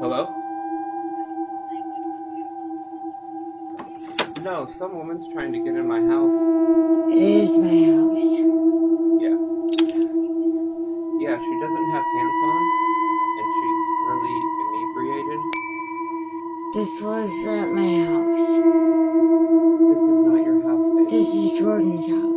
Hello? No, some woman's trying to get in my house. It is my house. Yeah. Yeah, she doesn't have pants on, and she's really inebriated. This lives at my house. This is not your house, babe. This is Jordan's house.